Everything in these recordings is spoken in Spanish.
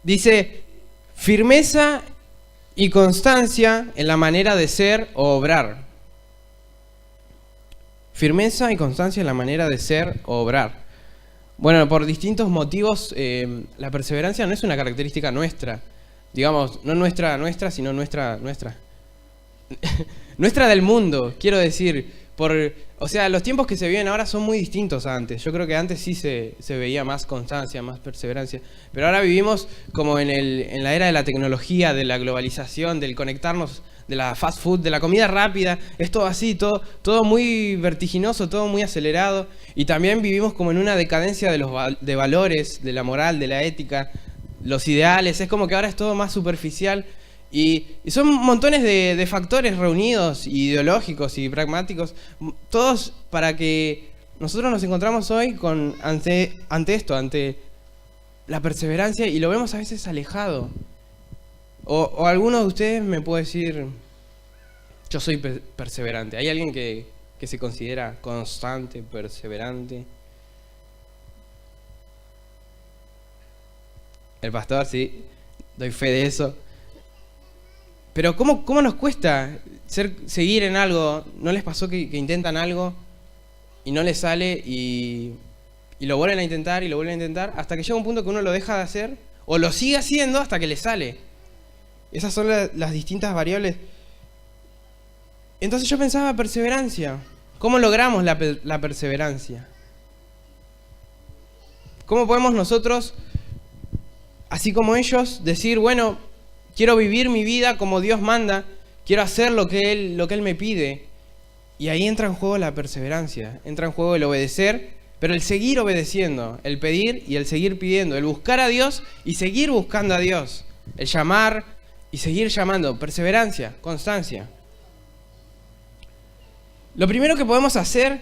Dice, firmeza y constancia en la manera de ser o obrar. Firmeza y constancia en la manera de ser o obrar. Bueno, por distintos motivos, la perseverancia no es una característica nuestra. Digamos, no nuestra, sino nuestra. Nuestra del mundo, quiero decir. O sea, los tiempos que se viven ahora son muy distintos a antes. Yo creo que antes sí se veía más constancia, más perseverancia. Pero ahora vivimos como en la era de la tecnología, de la globalización, del conectarnos, de la fast food, de la comida rápida. Es todo así, todo muy vertiginoso, todo muy acelerado. Y también vivimos como en una decadencia de valores, de la moral, de la ética, los ideales. Es como que ahora es todo más superficial. Y son montones de factores reunidos, ideológicos y pragmáticos, todos para que nosotros nos encontramos hoy ante esto, ante la perseverancia, y lo vemos a veces alejado. O alguno de ustedes me puede decir, yo soy perseverante. ¿Hay alguien que se considera constante, perseverante? El pastor, sí, doy fe de eso. Pero ¿cómo nos cuesta seguir en algo? ¿No les pasó que intentan algo y no les sale y lo vuelven a intentar y lo vuelven a intentar hasta que llega un punto que uno lo deja de hacer o lo sigue haciendo hasta que le sale? Esas son las distintas variables. Entonces yo pensaba perseverancia. ¿Cómo logramos la perseverancia? ¿Cómo podemos nosotros, así como ellos, decir, bueno, quiero vivir mi vida como Dios manda, quiero hacer lo que Él me pide? Y ahí entra en juego la perseverancia, entra en juego el obedecer, pero el seguir obedeciendo, el pedir y el seguir pidiendo, el buscar a Dios y seguir buscando a Dios, el llamar y seguir llamando, perseverancia, constancia. Lo primero que podemos hacer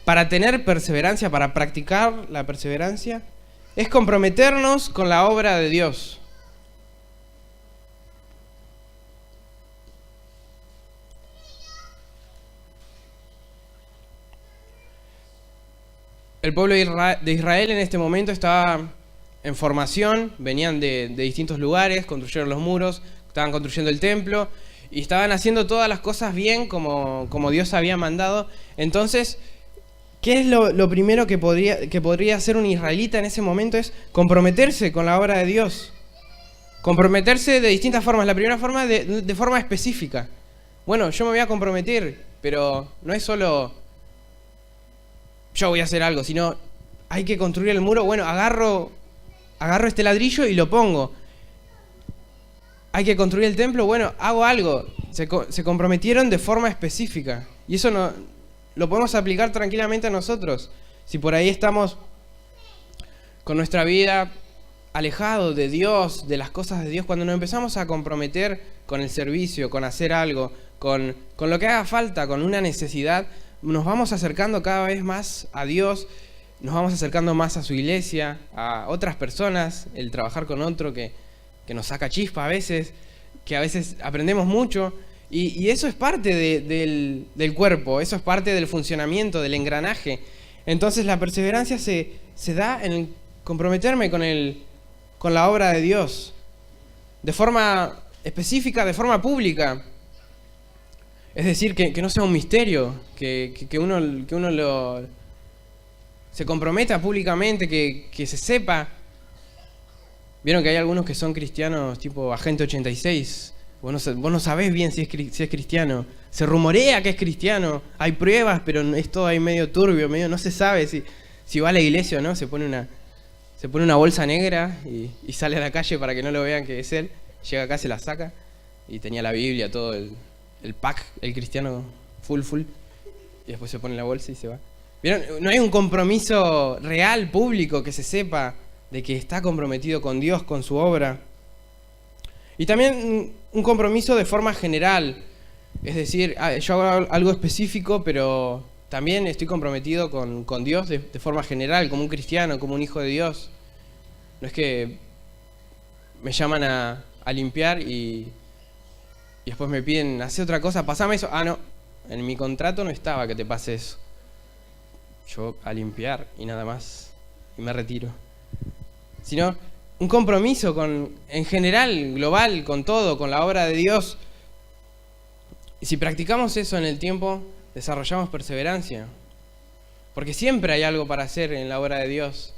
para tener perseverancia, para practicar la perseverancia, es comprometernos con la obra de Dios. El pueblo de Israel en este momento estaba en formación, venían de distintos lugares, construyeron los muros, estaban construyendo el templo y estaban haciendo todas las cosas bien como Dios había mandado. Entonces, ¿qué es lo primero que podría hacer un israelita en ese momento? Es comprometerse con la obra de Dios. Comprometerse de distintas formas. La primera forma de forma específica. Bueno, yo me voy a comprometer, pero no es solo yo voy a hacer algo, sino hay que construir el muro. Bueno, agarro este ladrillo y lo pongo. Hay que construir el templo. Bueno, hago algo. Se comprometieron de forma específica. Y eso no lo podemos aplicar tranquilamente a nosotros. Si por ahí estamos con nuestra vida alejados de Dios, de las cosas de Dios, cuando nos empezamos a comprometer con el servicio, con hacer algo, con lo que haga falta, con una necesidad, nos vamos acercando cada vez más a Dios, nos vamos acercando más a su iglesia, a otras personas, el trabajar con otro que nos saca chispa a veces, que a veces aprendemos mucho. Y eso es parte del cuerpo, eso es parte del funcionamiento, del engranaje. Entonces la perseverancia se da en comprometerme con la obra de Dios, de forma específica, de forma pública. Es decir, que no sea un misterio, que uno se comprometa públicamente, que se sepa. Vieron que hay algunos que son cristianos tipo Agente 86. Vos no sabés bien si es cristiano. Se rumorea que es cristiano. Hay pruebas, pero es todo ahí medio turbio, no se sabe si va a la iglesia o no. Se pone una bolsa negra y sale a la calle para que no lo vean que es él. Llega acá, se la saca y tenía la Biblia, todo el pack, el cristiano full. Y después se pone la bolsa y se va. ¿Vieron? No hay un compromiso real, público, que se sepa de que está comprometido con Dios, con su obra. Y también un compromiso de forma general. Es decir, yo hago algo específico, pero también estoy comprometido con Dios de forma general, como un cristiano, como un hijo de Dios. No es que me llaman a limpiar y después me piden, hacer otra cosa, pasame eso. Ah, no, en mi contrato no estaba que te pase eso. Yo a limpiar y nada más, y me retiro. sino un compromiso en general, global, con todo, con la obra de Dios. Y si practicamos eso en el tiempo, desarrollamos perseverancia. Porque siempre hay algo para hacer en la obra de Dios.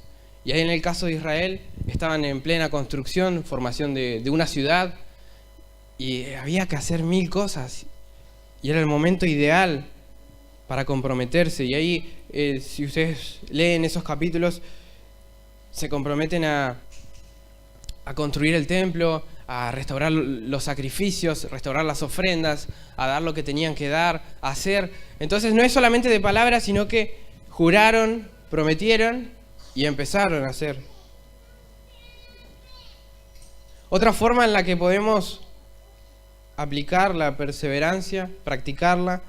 Y ahí en el caso de Israel, estaban en plena construcción, formación de una ciudad, y había que hacer 1000 cosas. Y era el momento ideal para comprometerse. Y ahí, si ustedes leen esos capítulos, se comprometen a construir el templo, a restaurar los sacrificios, restaurar las ofrendas, a dar lo que tenían que dar, a hacer. Entonces no es solamente de palabras, sino que juraron, prometieron y empezaron a hacer. Otra forma en la que podemos aplicar la perseverancia, practicarla,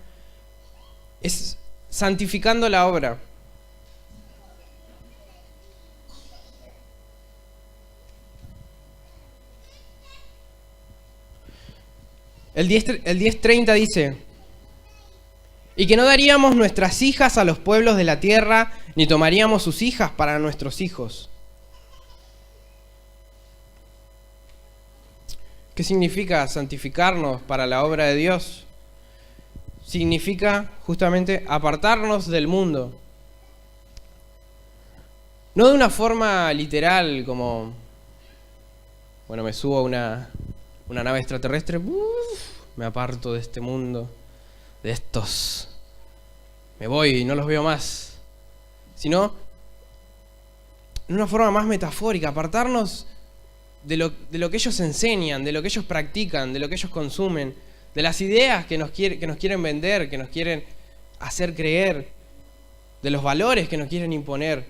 es santificando la obra. El 10:30 dice: y que no daríamos nuestras hijas a los pueblos de la tierra, ni tomaríamos sus hijas para nuestros hijos. ¿Qué significa santificarnos para la obra de Dios? Significa justamente apartarnos del mundo. No de una forma literal, como, bueno, me subo a una nave extraterrestre, me aparto de este mundo, de estos, me voy y no los veo más. Sino, de una forma más metafórica, apartarnos de lo que ellos enseñan, de lo que ellos practican, de lo que ellos consumen, de las ideas que nos quieren vender, que nos quieren hacer creer, de los valores que nos quieren imponer.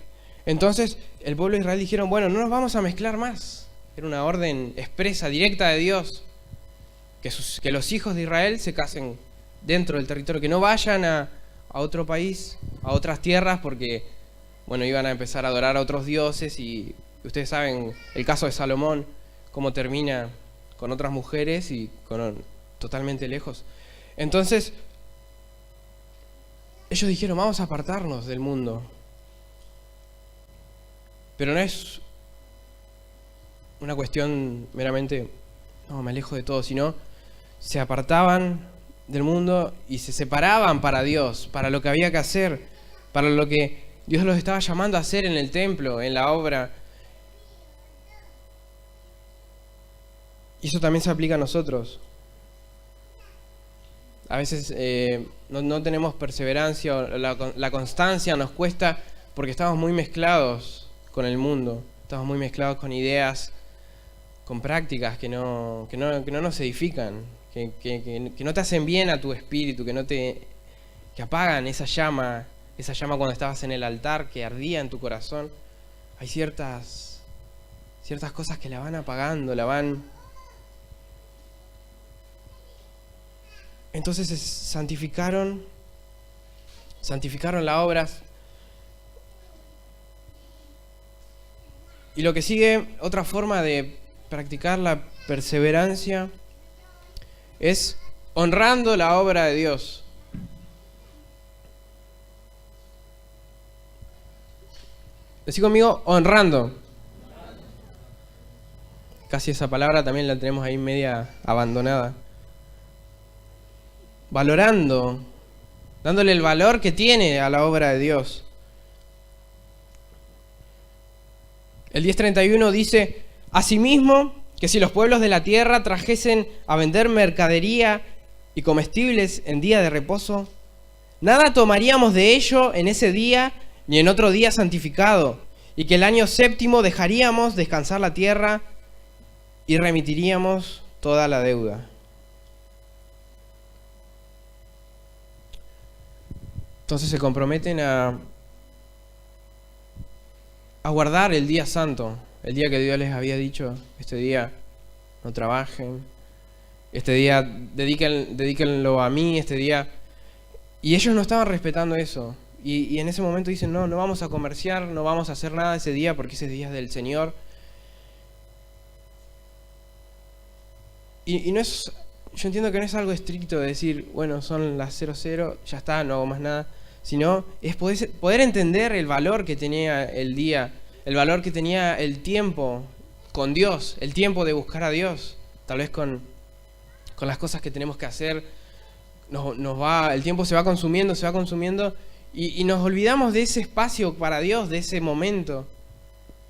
Entonces, el pueblo de Israel dijeron, bueno, no nos vamos a mezclar más. Era una orden expresa, directa de Dios, que los hijos de Israel se casen dentro del territorio, que no vayan a otro país, a otras tierras, porque, bueno, iban a empezar a adorar a otros dioses. Y ustedes saben el caso de Salomón, cómo termina con otras mujeres y totalmente lejos. Entonces, ellos dijeron, vamos a apartarnos del mundo. Pero no es una cuestión meramente, no, me alejo de todo, sino se apartaban del mundo y se separaban para Dios, para lo que había que hacer, para lo que Dios los estaba llamando a hacer en el templo, en la obra. Y eso también se aplica a nosotros. A veces no tenemos perseverancia, o la constancia nos cuesta porque estamos muy mezclados con el mundo, estamos muy mezclados con ideas, con prácticas que no nos edifican, que no te hacen bien a tu espíritu, que apagan esa llama cuando estabas en el altar, que ardía en tu corazón. Hay ciertas cosas que la van apagando, Entonces santificaron la obra. Y lo que sigue, otra forma de practicar la perseverancia, es honrando la obra de Dios. Decí conmigo, honrando. Casi esa palabra también la tenemos ahí media abandonada. Valorando, dándole el valor que tiene a la obra de Dios. El 10:31 dice: asimismo, que si los pueblos de la tierra trajesen a vender mercadería y comestibles en día de reposo, nada tomaríamos de ello en ese día ni en otro día santificado, y que el año 7º dejaríamos descansar la tierra y remitiríamos toda la deuda. Entonces se comprometen a guardar el día santo, el día que Dios les había dicho: este día no trabajen, este día dedíquenlo a mí, este día. Y ellos no estaban respetando eso. Y en ese momento dicen, no vamos a comerciar, no vamos a hacer nada ese día porque ese día es del Señor. Y no es, yo entiendo que no es algo estricto de decir, bueno, son las 00, ya está, no hago más nada. Sino es poder entender el valor que tenía el día, el valor que tenía el tiempo con Dios, el tiempo de buscar a Dios. Tal vez con las cosas que tenemos que hacer, el tiempo se va consumiendo y nos olvidamos de ese espacio para Dios, de ese momento.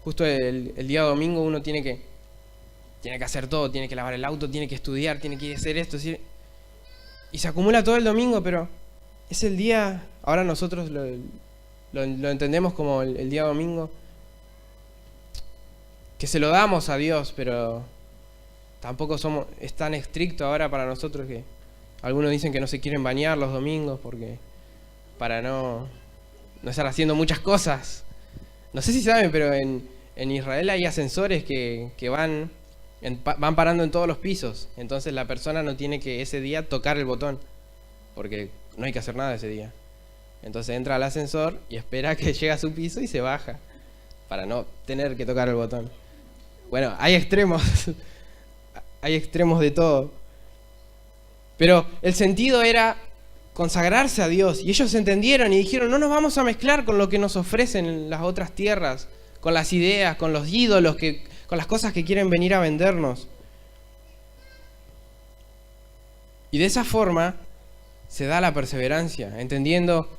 Justo el día domingo uno tiene que hacer todo, tiene que lavar el auto, tiene que estudiar, tiene que ir a hacer esto. Y se acumula todo el domingo, pero es el día, ahora nosotros lo entendemos como el día domingo, que se lo damos a Dios, pero tampoco es tan estricto ahora para nosotros que algunos dicen que no se quieren bañar los domingos porque para no estar haciendo muchas cosas. No sé si saben, pero en Israel hay ascensores que van parando en todos los pisos. Entonces la persona no tiene que ese día tocar el botón, porque no hay que hacer nada ese día. Entonces entra al ascensor y espera que llegue a su piso y se baja, para no tener que tocar el botón. Bueno, hay extremos, hay extremos de todo. Pero el sentido era consagrarse a Dios. Y ellos entendieron y dijeron, no nos vamos a mezclar con lo que nos ofrecen las otras tierras, con las ideas, con los ídolos, con las cosas que quieren venir a vendernos. Y de esa forma se da la perseverancia, entendiendo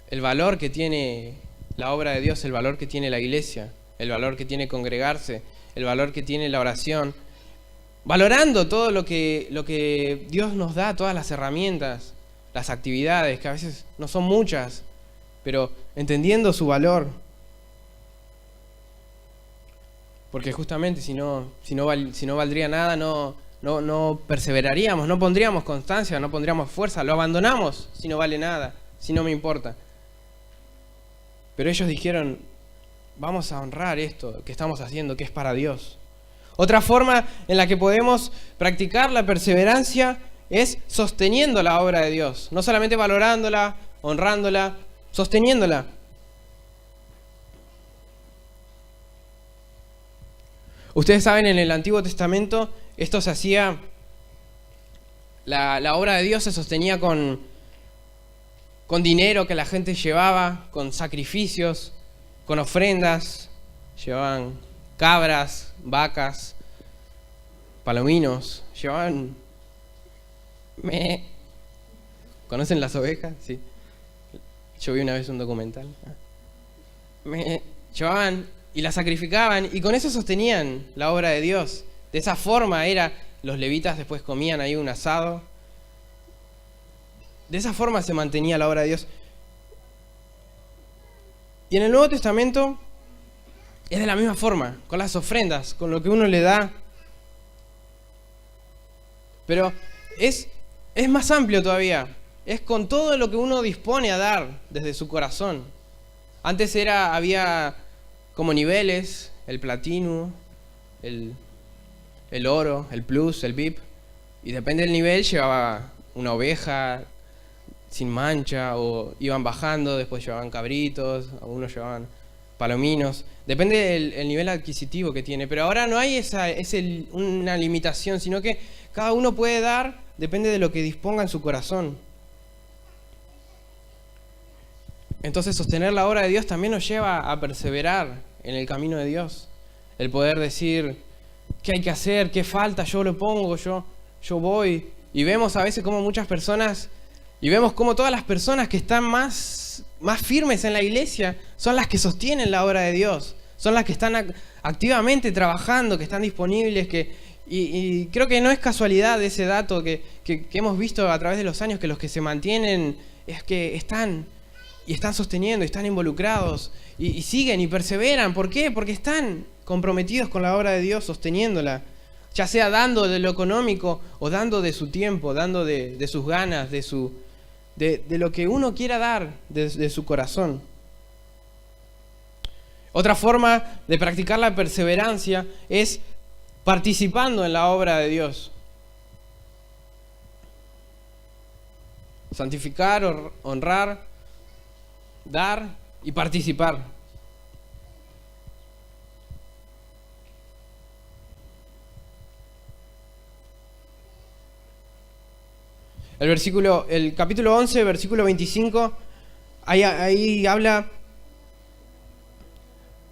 el valor que tiene la obra de Dios, el valor que tiene la iglesia, el valor que tiene congregarse, el valor que tiene la oración, valorando todo lo que Dios nos da, todas las herramientas, las actividades, que a veces no son muchas, pero entendiendo su valor. Porque justamente si no valdría nada, no perseveraríamos, no pondríamos constancia, no pondríamos fuerza, lo abandonamos si no vale nada, si no me importa. Pero ellos dijeron, vamos a honrar esto que estamos haciendo, que es para Dios. Otra forma en la que podemos practicar la perseverancia es sosteniendo la obra de Dios. No solamente valorándola, honrándola, sosteniéndola. Ustedes saben, en el Antiguo Testamento esto se hacía, la obra de Dios se sostenía con dinero que la gente llevaba, con sacrificios, con ofrendas. Llevaban cabras, vacas, palominos, llevaban... ¿Conocen las ovejas? Sí. Yo vi una vez un documental. Llevaban y la sacrificaban y con eso sostenían la obra de Dios. De esa forma los levitas después comían ahí un asado. De esa forma se mantenía la obra de Dios. Y en el Nuevo Testamento es de la misma forma, con las ofrendas, con lo que uno le da. Pero es más amplio todavía. Es con todo lo que uno dispone a dar desde su corazón. Antes había como niveles, el platino, el oro, el plus, el VIP. Y depende del nivel, llevaba una oveja sin mancha, o iban bajando, después llevaban cabritos, algunos llevaban palominos. Depende del nivel adquisitivo que tiene. Pero ahora no hay una limitación, sino que cada uno puede dar, depende de lo que disponga en su corazón. Entonces sostener la obra de Dios también nos lleva a perseverar en el camino de Dios. El poder decir, ¿qué hay que hacer? ¿Qué falta? Yo lo pongo, yo voy. Y vemos a veces como muchas personas, y vemos como todas las personas que están más firmes en la iglesia son las que sostienen la obra de Dios. Son las que están activamente trabajando, que están disponibles, y creo que no es casualidad ese dato que hemos visto a través de los años, que los que se mantienen es que están sosteniendo, están involucrados, y siguen y perseveran. ¿Por qué? Porque están comprometidos con la obra de Dios, sosteniéndola, ya sea dando de lo económico o dando de su tiempo, dando de sus ganas, de lo que uno quiera dar de su corazón. Otra forma de practicar la perseverancia es participando en la obra de Dios. Santificar, honrar, dar y participar. El capítulo 11, versículo 25, ahí habla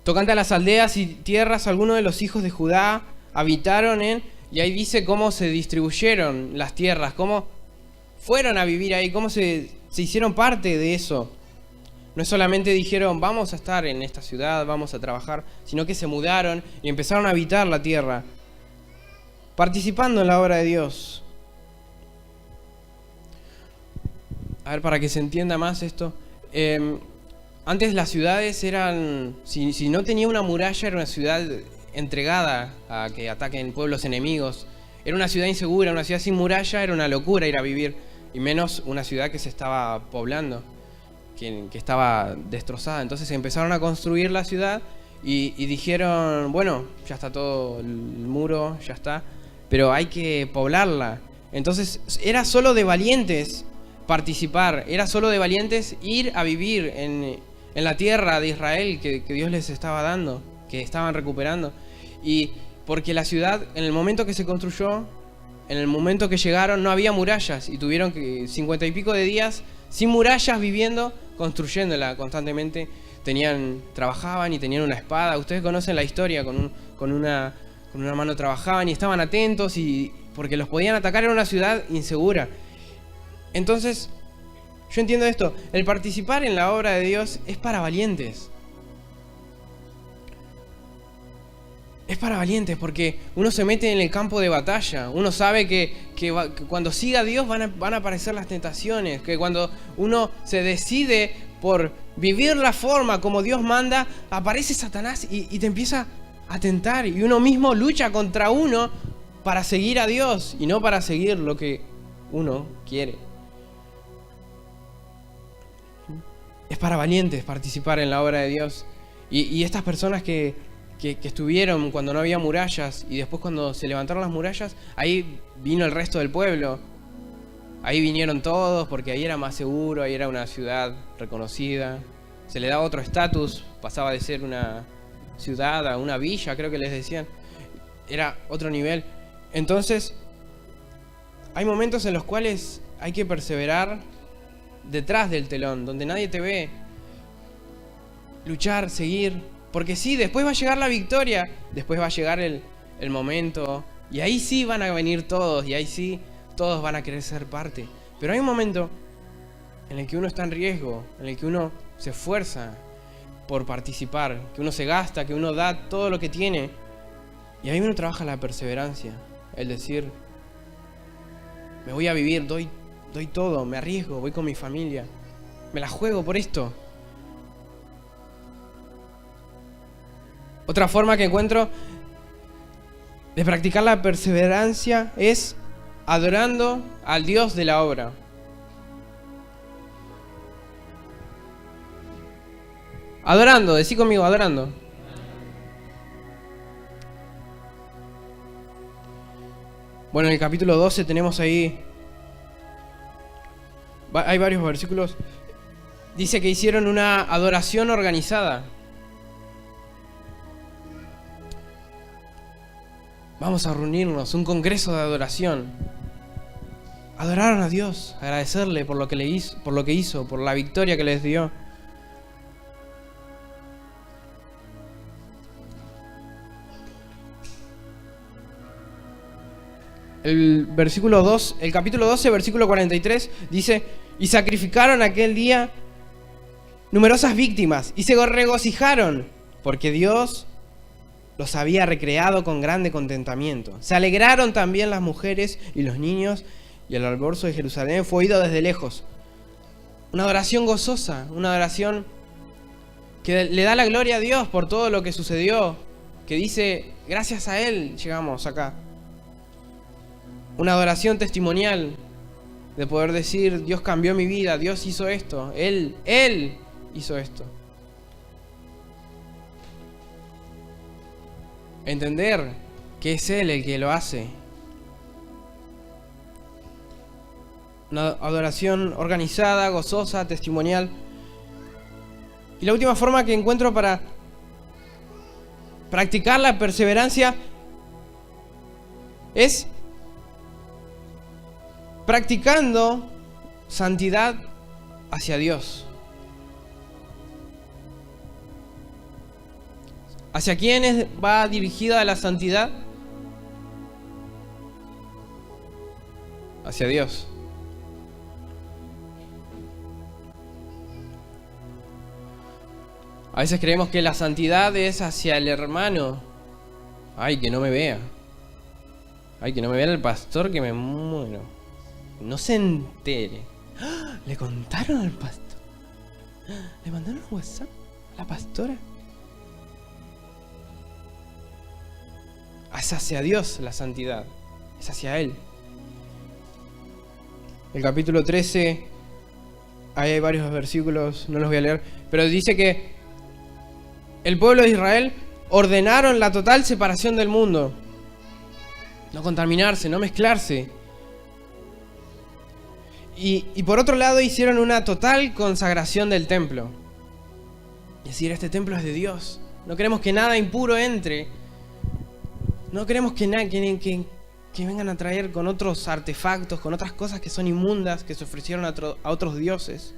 Tocante a las aldeas y tierras, algunos de los hijos de Judá habitaron y ahí dice cómo se distribuyeron las tierras, cómo fueron a vivir ahí, cómo se hicieron parte de eso. No es solamente dijeron, vamos a estar en esta ciudad, vamos a trabajar, sino que se mudaron y empezaron a habitar la tierra, participando en la obra de Dios. A ver, para que se entienda más esto. Antes las ciudades eran, si no tenía una muralla, era una ciudad entregada a que ataquen pueblos enemigos. Era una ciudad insegura, una ciudad sin muralla, era una locura ir a vivir. Y menos una ciudad que se estaba poblando, que estaba destrozada. Entonces empezaron a construir la ciudad y dijeron, bueno, ya está todo el muro, ya está, pero hay que poblarla. Entonces era solo de valientes participar, era solo de valientes ir a vivir en la tierra de Israel que Dios les estaba dando, que estaban recuperando. Y porque la ciudad, en el momento que se construyó, en el momento que llegaron, no había murallas y tuvieron 50 y pico de días sin murallas viviendo, construyéndola constantemente. Trabajaban y tenían una espada. Ustedes conocen la historia, con una mano trabajaban y estaban atentos, y porque los podían atacar. Era una ciudad insegura. Entonces, yo entiendo esto. El participar en la obra de Dios es para valientes. Es para valientes porque uno se mete en el campo de batalla. Uno sabe que cuando siga a Dios van a aparecer las tentaciones. Que cuando uno se decide por vivir la forma como Dios manda, aparece Satanás y te empieza a tentar. Y uno mismo lucha contra uno para seguir a Dios y no para seguir lo que uno quiere. Es para valientes participar en la obra de Dios. Y estas personas que estuvieron cuando no había murallas, y después cuando se levantaron las murallas, ahí vino el resto del pueblo. Ahí vinieron todos porque ahí era más seguro, ahí era una ciudad reconocida. Se le daba otro estatus, pasaba de ser una ciudad a una villa, creo que les decían. Era otro nivel. Entonces, hay momentos en los cuales hay que perseverar detrás del telón, donde nadie te ve. Luchar, seguir. Porque sí, después va a llegar la victoria, después va a llegar el momento, y ahí sí van a venir todos, y ahí sí todos van a querer ser parte. Pero hay un momento en el que uno está en riesgo, en el que uno se esfuerza por participar, que uno se gasta, que uno da todo lo que tiene, y ahí uno trabaja la perseverancia, el decir, me voy a vivir, doy todo, me arriesgo, voy con mi familia, me la juego por esto. Otra forma que encuentro de practicar la perseverancia es adorando al Dios de la obra. Adorando, decí conmigo, adorando. Bueno, en el capítulo 12 tenemos ahí, hay varios versículos. Dice que hicieron una adoración organizada. Vamos a reunirnos, un congreso de adoración. Adoraron a Dios, agradecerle por lo que hizo, por la victoria que les dio. El capítulo 12, versículo 43 dice: y sacrificaron aquel día numerosas víctimas y se regocijaron porque Dios los había recreado con grande contentamiento. Se alegraron también las mujeres y los niños, y el alborozo de Jerusalén fue oído desde lejos. Una adoración gozosa, una adoración que le da la gloria a Dios por todo lo que sucedió, que dice, gracias a Él llegamos acá. Una adoración testimonial, de poder decir, Dios cambió mi vida, Dios hizo esto, Él hizo esto. Entender que es Él el que lo hace. Una adoración organizada, gozosa, testimonial. Y la última forma que encuentro para practicar la perseverancia es practicando santidad hacia Dios. ¿Hacia quién va dirigida la santidad? Hacia Dios. A veces creemos que la santidad es hacia el hermano. Ay, que no me vea. Ay, que no me vea el pastor, que me muero. No se entere. ¡Ah! ¿Le contaron al pastor? ¿Le mandaron un WhatsApp a la pastora? Es hacia Dios la santidad. Es hacia Él. El capítulo 13, ahí hay varios versículos, no los voy a leer, pero dice que el pueblo de Israel ordenaron la total separación del mundo. No contaminarse, no mezclarse. Y por otro lado hicieron una total consagración del templo. Es decir, este templo es de Dios. No queremos que nada impuro entre. No queremos que vengan a traer con otros artefactos, con otras cosas que son inmundas, que se ofrecieron a otros dioses.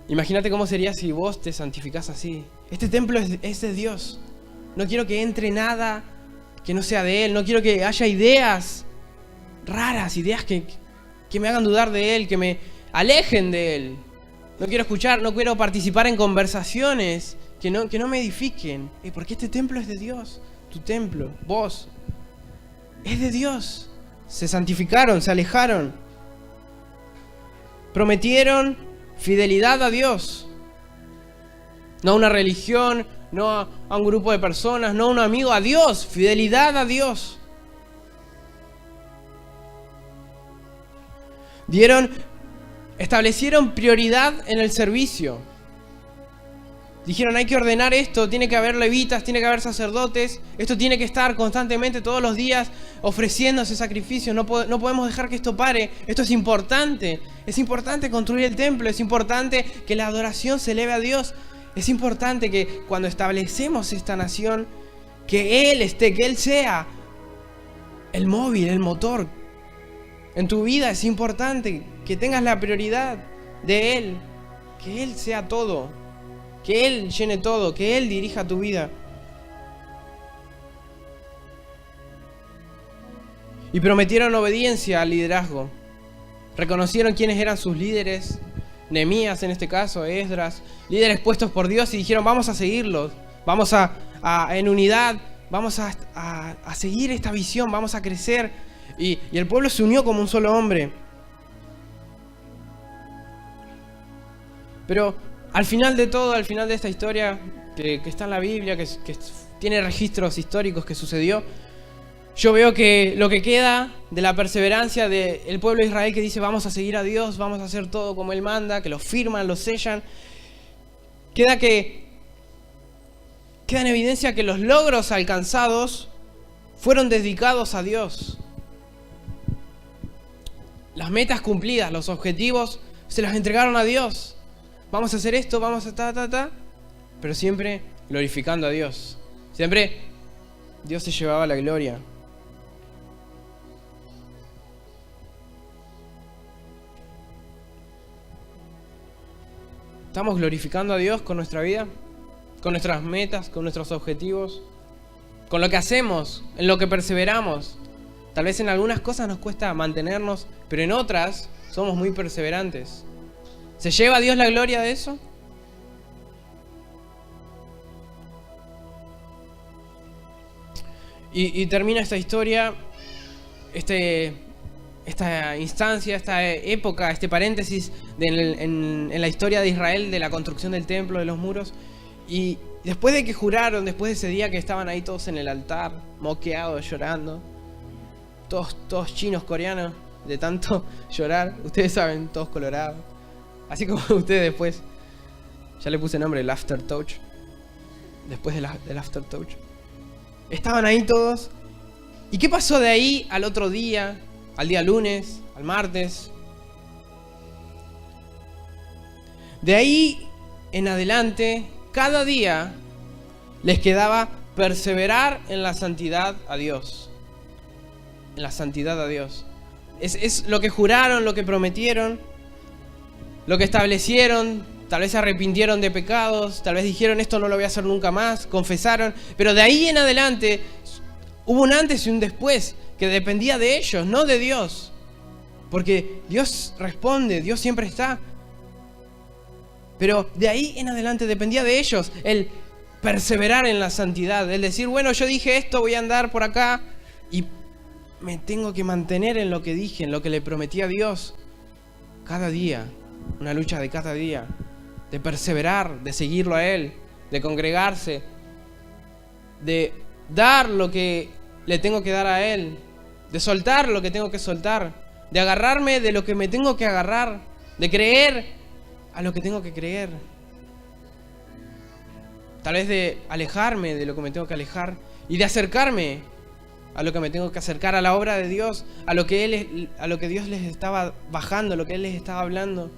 Imagínate cómo sería si vos te santificás así. Este templo es de Dios. No quiero que entre nada que no sea de Él. No quiero que haya ideas raras, ideas que me hagan dudar de Él, que me alejen de Él. No quiero escuchar, no quiero participar en conversaciones que no me edifiquen. Porque este templo es de Dios. Tu templo, vos, es de Dios. Se santificaron, se alejaron. Prometieron fidelidad a Dios. No a una religión, no a un grupo de personas, no a un amigo, a Dios. Fidelidad a Dios. Establecieron prioridad en el servicio. Dijeron, hay que ordenar esto, tiene que haber levitas, tiene que haber sacerdotes, esto tiene que estar constantemente todos los días ofreciéndose sacrificios, no podemos dejar que esto pare, esto es importante construir el templo, es importante que la adoración se eleve a Dios, es importante que cuando establecemos esta nación, que Él esté, que Él sea el móvil, el motor. En tu vida es importante que tengas la prioridad de Él, que Él sea todo. Que Él llene todo, que Él dirija tu vida. Y prometieron obediencia al liderazgo. Reconocieron quiénes eran sus líderes. Nehemías en este caso, Esdras. Líderes puestos por Dios y dijeron, vamos a seguirlos. Vamos en unidad, vamos a seguir esta visión, vamos a crecer. Y el pueblo se unió como un solo hombre. Pero al final de todo, al final de esta historia que está en la Biblia, que tiene registros históricos que sucedió, yo veo que lo que queda de la perseverancia del pueblo de Israel que dice vamos a seguir a Dios, vamos a hacer todo como Él manda, que lo firman, lo sellan, queda en evidencia que los logros alcanzados fueron dedicados a Dios. Las metas cumplidas, los objetivos, se los entregaron a Dios. Vamos a hacer esto, vamos a pero siempre glorificando a Dios. Siempre Dios se llevaba la gloria. ¿Estamos glorificando a Dios con nuestra vida? ¿Con nuestras metas, con nuestros objetivos? ¿Con lo que hacemos, en lo que perseveramos? Tal vez en algunas cosas nos cuesta mantenernos, pero en otras somos muy perseverantes. ¿Se lleva a Dios la gloria de eso? Y termina esta historia, esta instancia, esta época, este paréntesis en la historia de Israel, de la construcción del templo, de los muros. Y después de que juraron, después de ese día que estaban ahí todos en el altar, moqueados, llorando, todos chinos, coreanos, de tanto llorar, ustedes saben, todos colorados. Así como ustedes después, ya le puse nombre, el Aftertouch. Después del Aftertouch. Estaban ahí todos. ¿Y qué pasó de ahí al otro día? Al día lunes, al martes. De ahí en adelante, cada día les quedaba perseverar en la santidad a Dios. En la santidad a Dios. Es lo que juraron, lo que prometieron. Lo que establecieron tal vez se arrepintieron de pecados, tal vez dijeron esto no lo voy a hacer nunca más, confesaron, pero de ahí en adelante hubo un antes y un después que dependía de ellos, no de Dios. Porque Dios responde, Dios siempre está. Pero de ahí en adelante dependía de ellos el perseverar en la santidad, el decir, bueno, yo dije esto, voy a andar por acá y me tengo que mantener en lo que dije, en lo que le prometí a Dios. Cada día, una lucha de cada día, de perseverar, de seguirlo a Él, de congregarse, de dar lo que le tengo que dar a Él, de soltar lo que tengo que soltar, de agarrarme de lo que me tengo que agarrar, de creer a lo que tengo que creer. Tal vez de alejarme de lo que me tengo que alejar y de acercarme a lo que me tengo que acercar, a la obra de Dios, a lo que Dios les estaba bajando, a lo que Él les estaba hablando.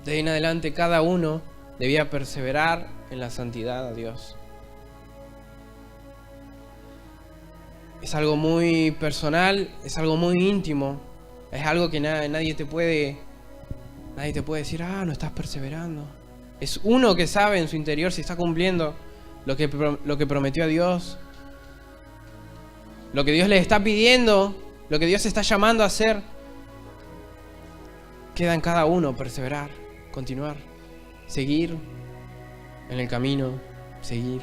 De ahí en adelante cada uno debía perseverar en la santidad a Dios. Es algo muy personal, es algo muy íntimo, es algo que nadie te puede decir, no estás perseverando. Es uno que sabe en su interior si está cumpliendo lo que prometió a Dios, lo que Dios le está pidiendo, lo que Dios está llamando a hacer. Queda en cada uno perseverar, continuar, seguir en el camino, seguir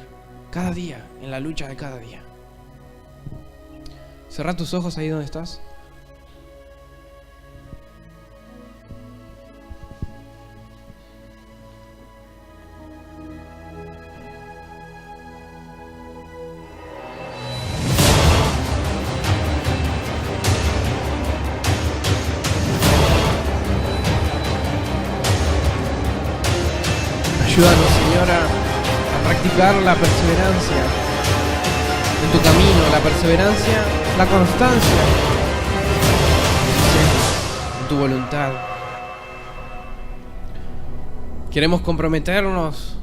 cada día, en la lucha de cada día. Cerrá tus ojos ahí donde estás. Ayúdanos, Señor, a practicar la perseverancia en tu camino, la perseverancia, la constancia en tu voluntad. Queremos comprometernos